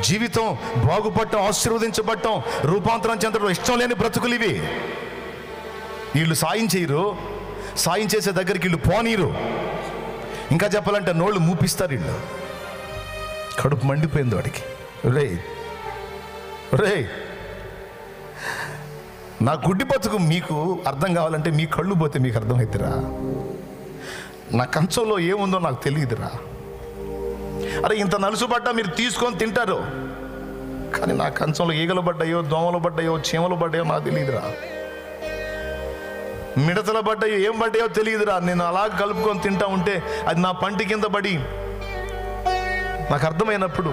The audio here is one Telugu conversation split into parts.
జీవితం బాగుపడటం, ఆశీర్వదించబడటం, రూపాంతరం చెందడం ఇష్టం లేని బ్రతుకులు ఇవి. వీళ్ళు సాయం చేయరు, సాయం చేసే దగ్గరికి వీళ్ళు పోనీరు. ఇంకా చెప్పాలంటే నోళ్ళు మూపిస్తారు వీళ్ళు. కడుపు మండిపోయింది వాడికి. రే రే, నా గుడ్డి బతుకు మీకు అర్థం కావాలంటే మీ కళ్ళు పోతే మీకు అర్థమవుతురా. నా కంచంలో ఏముందో నాకు తెలియదురా. అరే ఇంత నలుసుపడ్డా మీరు తీసుకొని తింటారు, కానీ నా కంచంలో ఈగలు పడ్డాయో, దోమలు పడ్డాయో, చీమలు పడ్డాయో నాకు తెలియదురా. మిడతలు పడ్డాయో, ఏం పడ్డాయో తెలియదురా. నేను అలా కలుపుకొని తింటా ఉంటే అది నా పంటి కింద పడి నాకు అర్థమైనప్పుడు,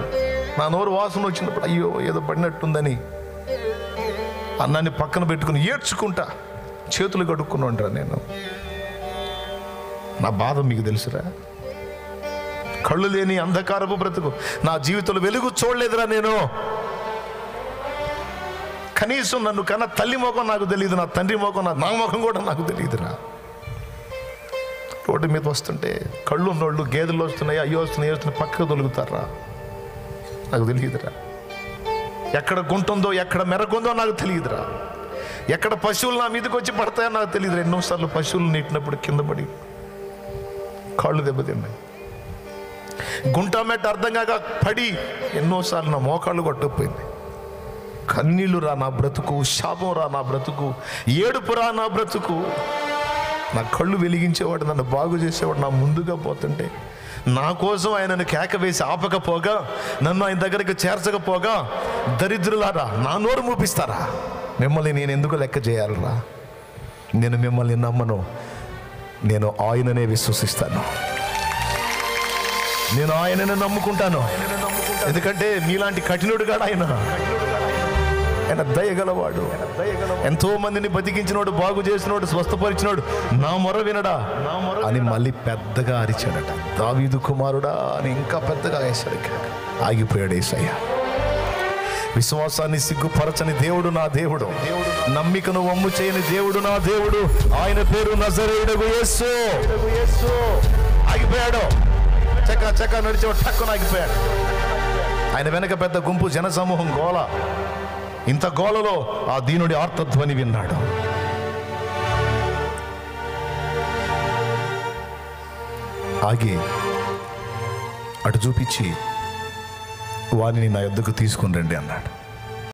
నా నోరు వాసన వచ్చినప్పుడు అయ్యో ఏదో పడినట్టుందని అన్నాన్ని పక్కన పెట్టుకుని ఏడ్చుకుంటా చేతులు కడుక్కుని ఉంటా నేను. నా బాధ మీకు తెలుసురా. కళ్ళు లేని అంధకారపు బ్రతుకు, నా జీవితంలో వెలుగు చూడలేదురా నేను. కనీసం నన్ను కన్నా తల్లి ముఖం నాకు తెలియదు, నా తండ్రి ముఖం, నా ముఖం కూడా నాకు తెలియదురా. రోడ్డు మీద వస్తుంటే కళ్ళు ఉన్నోళ్ళు గేదెలు వస్తున్నాయి, అయ్యో వస్తున్నాయి, వస్తున్నాయి పక్కకు తొలుగుతారా నాకు తెలియదురా. ఎక్కడ గుంటుందో, ఎక్కడ మెరకుందో నాకు తెలియదురా. ఎక్కడ పశువులు నా మీదకి వచ్చి పడతాయో నాకు తెలియదురా. ఎన్నోసార్లు పశువులు నీటినప్పుడు కింద పడి కాళ్ళు దెబ్బతిన్నాయి. గుంట మెట్ట అర్థం కాక పడి ఎన్నోసార్లు నా మోకాళ్ళు కొట్టుకుపోయింది. కన్నీళ్ళు రా నా బ్రతుకు, శాపం రా నా బ్రతుకు, ఏడుపు రా నా బ్రతుకు. నా కళ్ళు వెలిగించేవాడు, నన్ను బాగు చేసేవాడు నా ముందుగా పోతుంటే, నా కోసం ఆయనను కేక వేసి ఆపకపోగా, నన్ను ఆయన దగ్గరికి చేర్చకపోగా, దరిద్రులారా నా నోరు మూపిస్తారా? మిమ్మల్ని నేను ఎందుకు లెక్క చేయాలరా? నేను మిమ్మల్ని నమ్మను, నేను ఆయననే విశ్వసిస్తాను, నేను ఆయననే నమ్ముకుంటాను. ఎందుకంటే మీలాంటి కఠినుడు కాడు ఆయన. ఆయన దయగలవాడు. ఎంతో మందిని బతికించినోడు, బాగు చేసినోడు, స్వస్థపరిచినోడు. నా మొర వినడా అని మళ్ళీ పెద్దగా అరిచాడట. దావీదు కుమారుడా అని ఇంకా పెద్దగా వేశాడు. ఆగిపోయాడు యేసయ్య. విశ్వాసాన్ని సిగ్గుపరచని దేవుడు నా దేవుడు, నమ్మికను వమ్ము చేయని దేవుడు నా దేవుడు. ఆయన పేరు నజరేయుడగు యేసు. ఆగిపోయాడు. చక్క చక్క నడిచేవాడు టక్కున ఆగిపోయాడు. ఆయన వెనక పెద్ద గుంపు, జనసమూహం, గోల. ఇంత గోలలో ఆ దీనుడి ఆర్తధ్వని విన్నాడు. ఆగి అటు చూపించి వారిని నా యొద్దకు తీసుకుని రండి అన్నాడు.